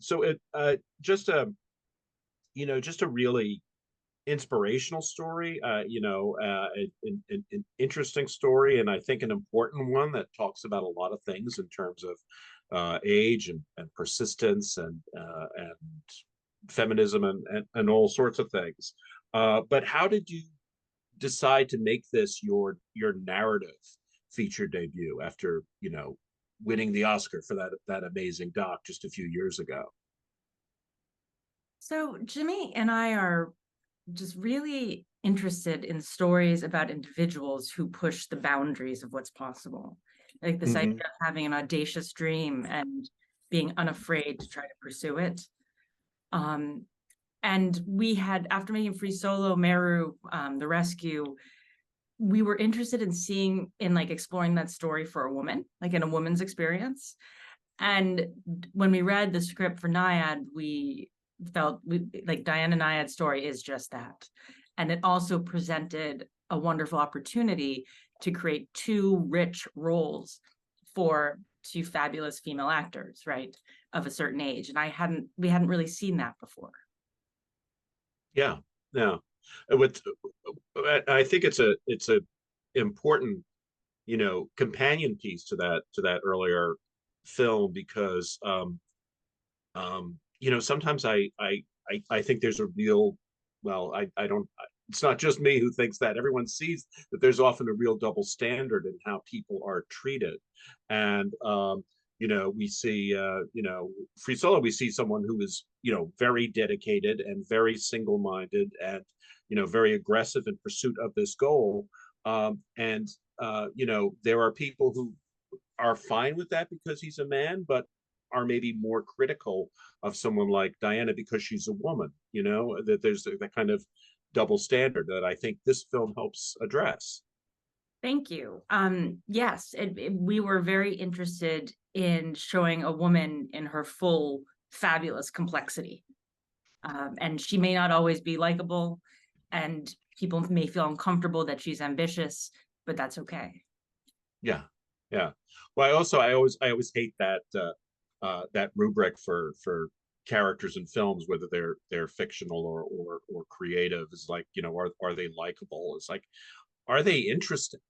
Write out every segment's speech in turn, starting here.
So it just a really inspirational story, an interesting story, and I think an important one that talks about a lot of things in terms of age and persistence and feminism and all sorts of things. But how did you decide to make this your narrative feature debut after winning the Oscar for that amazing doc just a few years ago? So Jimmy and I are just really interested in stories about individuals who push the boundaries of what's possible. Like this idea Hmm. of having an audacious dream and being unafraid to try to pursue it. Um, and we had, after making Free Solo, Meru, The Rescue, we were interested in seeing, in like exploring that story for a woman, like in a woman's experience. And when we read the script for Nyad, we felt like Diana Nyad's story is just that. And it also presented a wonderful opportunity to create two rich roles for two fabulous female actors, right, of a certain age. And we hadn't really seen that before. Yeah, yeah. With I think it's a important companion piece to that earlier film because sometimes I think there's a real well I don't it's not just me who thinks that everyone sees that there's often a real double standard in how people are treated. And we see Free Solo, we see someone who is very dedicated and very single-minded and very aggressive in pursuit of this goal. And there are people who are fine with that because he's a man, but are maybe more critical of someone like Diana because she's a woman. That there's that kind of double standard that I think this film helps address. Thank you. Yes, we were very interested in showing a woman in her full, fabulous complexity. And she may not always be likable, and people may feel uncomfortable that she's ambitious, but that's okay. Yeah, yeah. Well, I always hate that rubric for characters in films, whether they're fictional or creative. Is like are they likable? It's like are they interesting?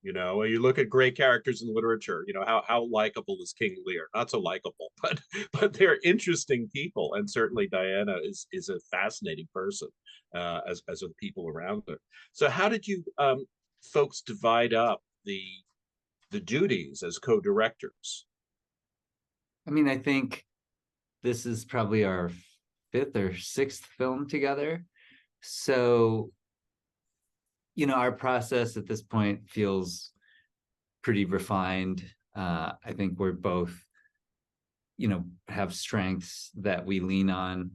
You look at great characters in literature. How likable is King Lear? Not so likable, but they're interesting people, and certainly Diana is a fascinating person, as are the people around her. So, how did you folks divide up the duties as co-directors? I mean, I think this is probably our fifth or sixth film together. So, our process at this point feels pretty refined. I think we're both, have strengths that we lean on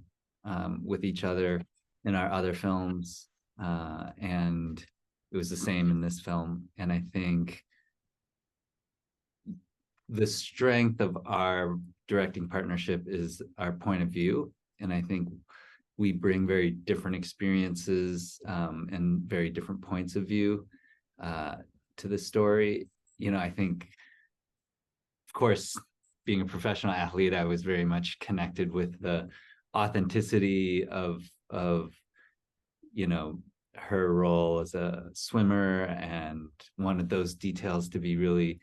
with each other in our other films. And it was the same in this film. And I think the strength of our directing partnership is our point of view. And I think we bring very different experiences and very different points of view to the story. I think, of course, being a professional athlete, I was very much connected with the authenticity of her role as a swimmer, and wanted those details to be really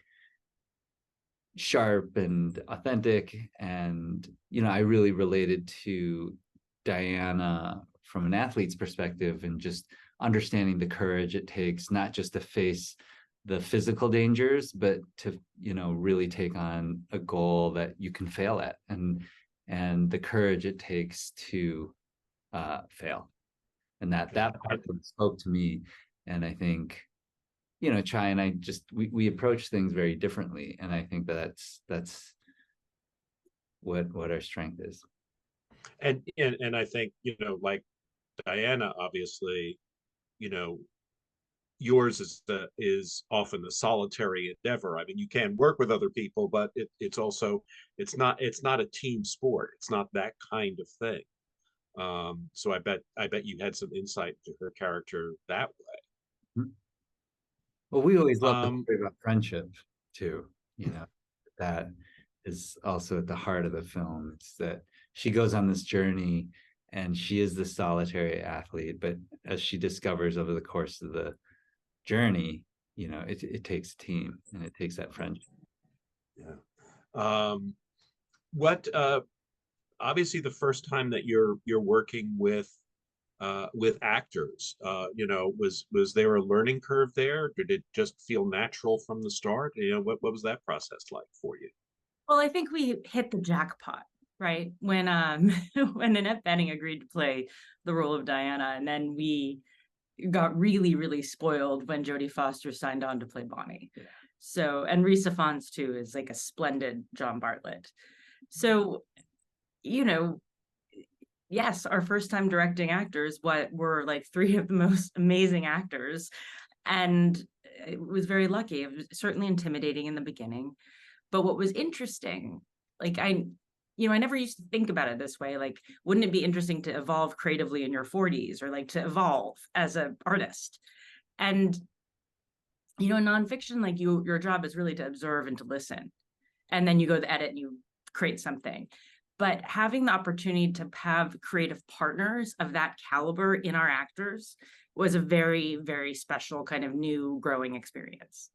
sharp and authentic. And I really related to Diana from an athlete's perspective, and just understanding the courage it takes not just to face the physical dangers, but to really take on a goal that you can fail at, and the courage it takes to fail. And that part spoke to me. And I think Chai and I just we approach things very differently, and I think that's what our strength is. And I think like Diana, obviously, you know yours is often a solitary endeavor. I mean, you can work with other people, but it's also it's not a team sport. It's not that kind of thing. So I bet you had some insight to her character that Well, we always way. love the story about friendship too, that is also at the heart of the film. It's that she goes on this journey and she is the solitary athlete, but as she discovers over the course of the journey, you know, it takes a team and it takes that friendship. Yeah. What obviously the first time that you're working with actors, you know, was there a learning curve there? Did it just feel natural from the start? You know, what was that process like for you? Well, I think we hit the jackpot, right? When when Annette Bening agreed to play the role of Diana, and then we got really, really spoiled when Jodie Foster signed on to play Bonnie. So, and Risa Fons too is like a splendid John Bartlett. So, you know, yes, our first time directing actors, what were like three of the most amazing actors. And it was very lucky. It was certainly intimidating in the beginning. But what was interesting, like I never used to think about it this way. Like, wouldn't it be interesting to evolve creatively in your 40s, or like to evolve as an artist? And, you know, in nonfiction, like your job is really to observe and to listen. And then you go to the edit and you create something. But having the opportunity to have creative partners of that caliber in our actors was a very, very special kind of new growing experience.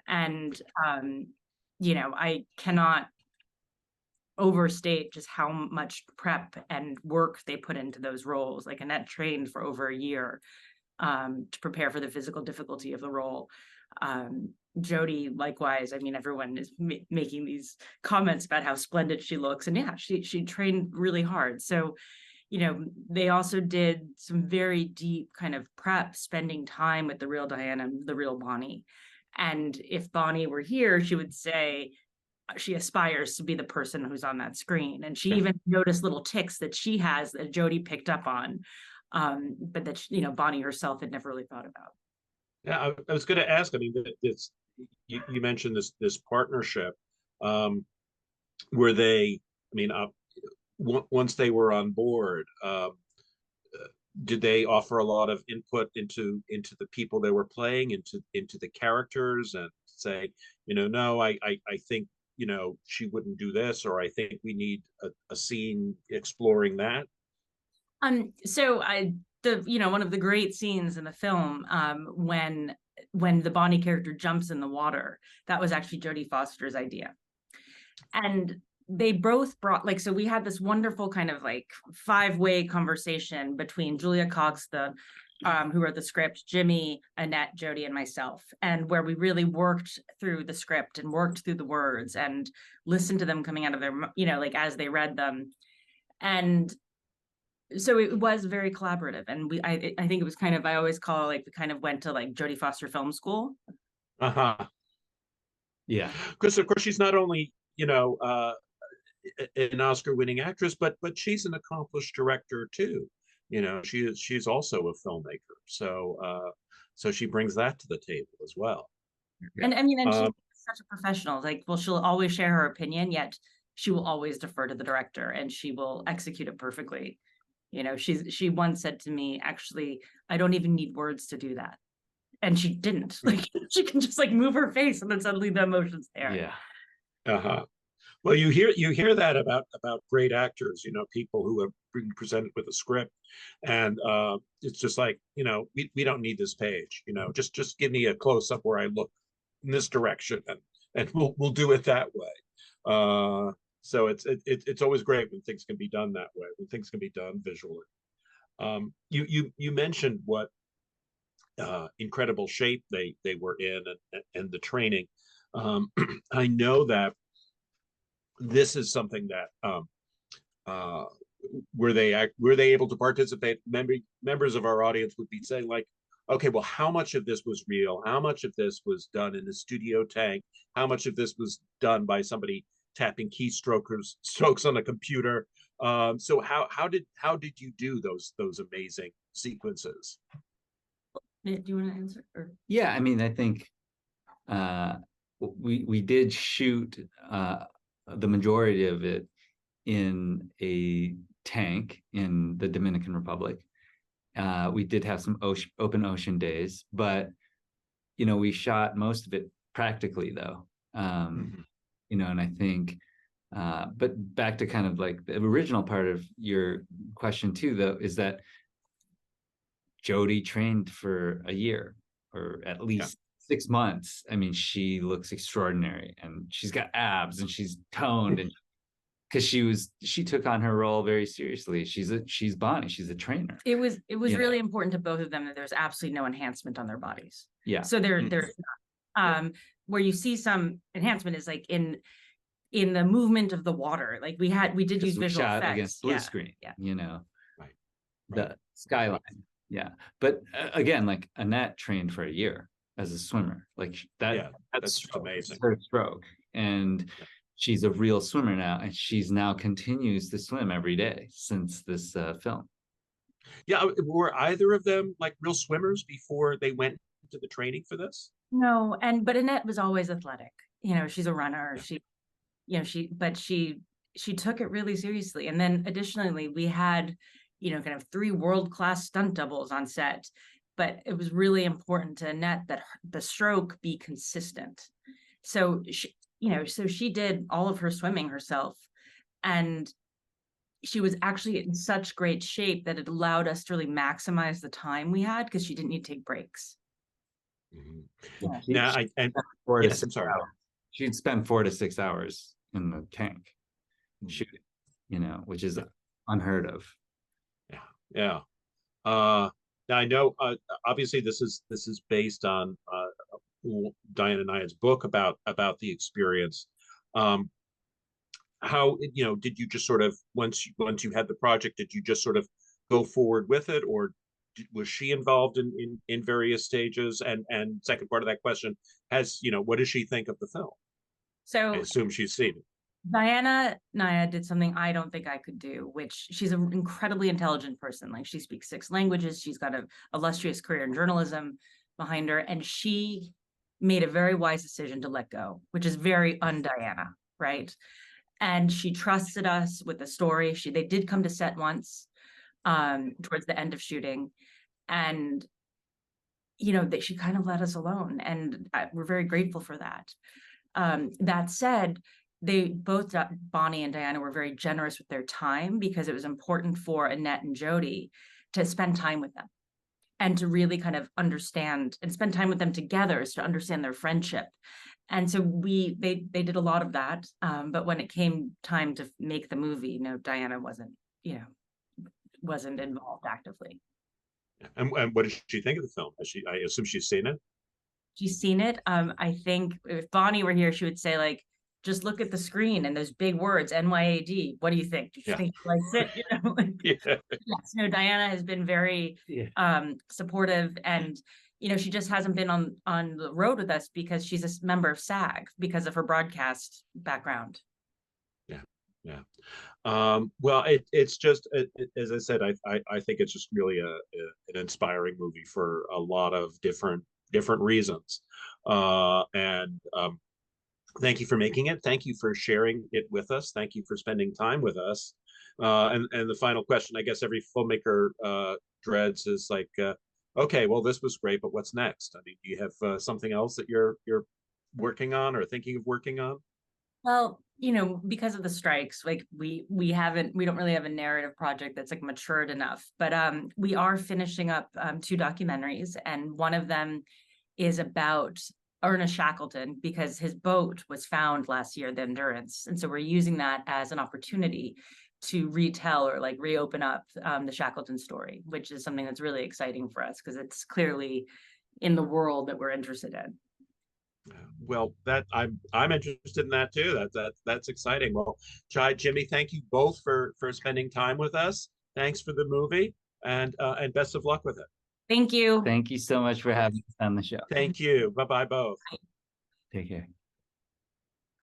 And, you know, I cannot overstate just how much prep and work they put into those roles. Like Annette trained for over a year to prepare for the physical difficulty of the role. Jodie, likewise. I mean, everyone is making these comments about how splendid she looks, and yeah, she trained really hard. So, you know, they also did some very deep kind of prep, spending time with the real Diana, the real Bonnie. And if Bonnie were here, she would say she aspires to be the person who's on that screen, and she even noticed little ticks that she has that Jodie picked up on, but that, you know, Bonnie herself had never really thought about. Yeah, I was going to ask. I mean, this you mentioned this partnership. Were they? I mean, once they were on board, did they offer a lot of input into the people they were playing, into the characters, and say, you know, no, I think, you know, she wouldn't do this, or I think we need a scene exploring that. So you know, one of the great scenes in the film, when the Bonnie character jumps in the water, that was actually Jodie Foster's idea. And they both brought, like, so we had this wonderful kind of like 5-way conversation between Julia Cox, who wrote the script, Jimmy, Annette, Jodie, and myself, and where we really worked through the script and worked through the words and listened to them coming out of their, you know, like as they read them. And so it was very collaborative, and I think it was kind of, I always call it like we kind of went to like Jodie Foster Film School. Yeah, because of course she's not only, you know, an Oscar-winning actress, but she's an accomplished director too. You know, she's also a filmmaker, so so she brings that to the table as well. And I mean, and she's such a professional. Like, well, she'll always share her opinion, yet she will always defer to the director, and she will execute it perfectly. You know, she once said to me, actually, I don't even need words to do that. And she didn't. Like, she can just like move her face, and then suddenly the emotion's there. Yeah. Well, you hear that about great actors, you know, people who have been presented with a script, and it's just like, you know, we don't need this page, you know, just give me a close up where I look in this direction, and we'll do it that way. So it's always great when things can be done that way, when things can be done visually. You mentioned what incredible shape they were in, and the training. I know that this is something that were they able to participate? Members of our audience would be saying, like, okay, well, how much of this was real? How much of this was done in the studio tank? How much of this was done by somebody tapping strokes on a computer? So how did you do those amazing sequences? Do you want to answer? Or? Yeah, I mean, I think we did shoot the majority of it in a tank in the Dominican Republic. We did have some open ocean days, but, you know, we shot most of it practically though. You know, and I think But back to kind of like the original part of your question too, though, is that Jodie trained for a year or at least 6 months. I mean, she looks extraordinary, and she's got abs, and she's toned, and because she took on her role very seriously. She's Bonnie. She's a trainer. It was really important to both of them that there's absolutely no enhancement on their bodies. Yeah. So there's where you see some enhancement is like in the movement of the water. Like we did use visual shot effects against blue screen. Yeah. You know, right. The skyline. Yeah, but again, like Annette trained for a year as a swimmer. Like that. Yeah, that's amazing. Her stroke, and she's a real swimmer now, and she's now continues to swim every day since this film. Yeah, were either of them like real swimmers before they went to the training for this? No, but Annette was always athletic. You know, she's a runner. She took it really seriously. And then additionally, we had, kind of 3 world-class stunt doubles on set, but it was really important to Annette that the stroke be consistent. So she did all of her swimming herself, and she was actually in such great shape that it allowed us to really maximize the time we had, because she didn't need to take breaks. Mm-hmm. Yeah. I'm sorry. She'd spend 4 to 6 hours in the tank shooting, which is unheard of. Yeah. Now I know, obviously this is based on Diane and Nyad's book about the experience. How, did you just sort of, once you had the project, did you just sort of go forward with it, or was she involved in various stages? And second part of that question, what does she think of the film? So I assume she's seen it. Diana Nyad did something I don't think I could do, which she's an incredibly intelligent person. Like, she speaks 6 languages. She's got an illustrious career in journalism behind her. And she made a very wise decision to let go, which is very un-Diana, right? And she trusted us with the story. They did come to set once towards the end of shooting. And, that she kind of let us alone. And we're very grateful for that. That said, they both, Bonnie and Diana, were very generous with their time, because it was important for Annette and Jodie to spend time with them and to really kind of understand and spend time with them together, to understand their friendship. And so they did a lot of that. But when it came time to make the movie, Diana wasn't involved actively. And what did she think of the film? I assume she's seen it. She's seen it. I think if Bonnie were here, she would say, like, just look at the screen and those big words, NYAD. What do you think? Do you think she likes it? Yes. No, Diana has been very supportive, and she just hasn't been on the road with us because she's a member of SAG because of her broadcast background. Yeah. Well, it's just, as I said, I think it's just really an inspiring movie for a lot of different reasons. Thank you for making it. Thank you for sharing it with us. Thank you for spending time with us. And the final question, I guess every filmmaker dreads, is like, okay, well, this was great, but what's next? I mean, do you have something else that you're working on or thinking of working on? Well, because of the strikes, like we don't really have a narrative project that's like matured enough, but we are finishing up 2 documentaries, and one of them is about Ernest Shackleton, because his boat was found last year, the Endurance. And so we're using that as an opportunity to retell or like reopen up the Shackleton story, which is something that's really exciting for us, because it's clearly in the world that we're interested in. Well, that I'm interested in that too. That's exciting. Well, Chai, Jimmy, thank you both for spending time with us. Thanks for the movie, and best of luck with it. Thank you. Thank you so much for having us on the show. Thank you. Bye-bye both. Take care.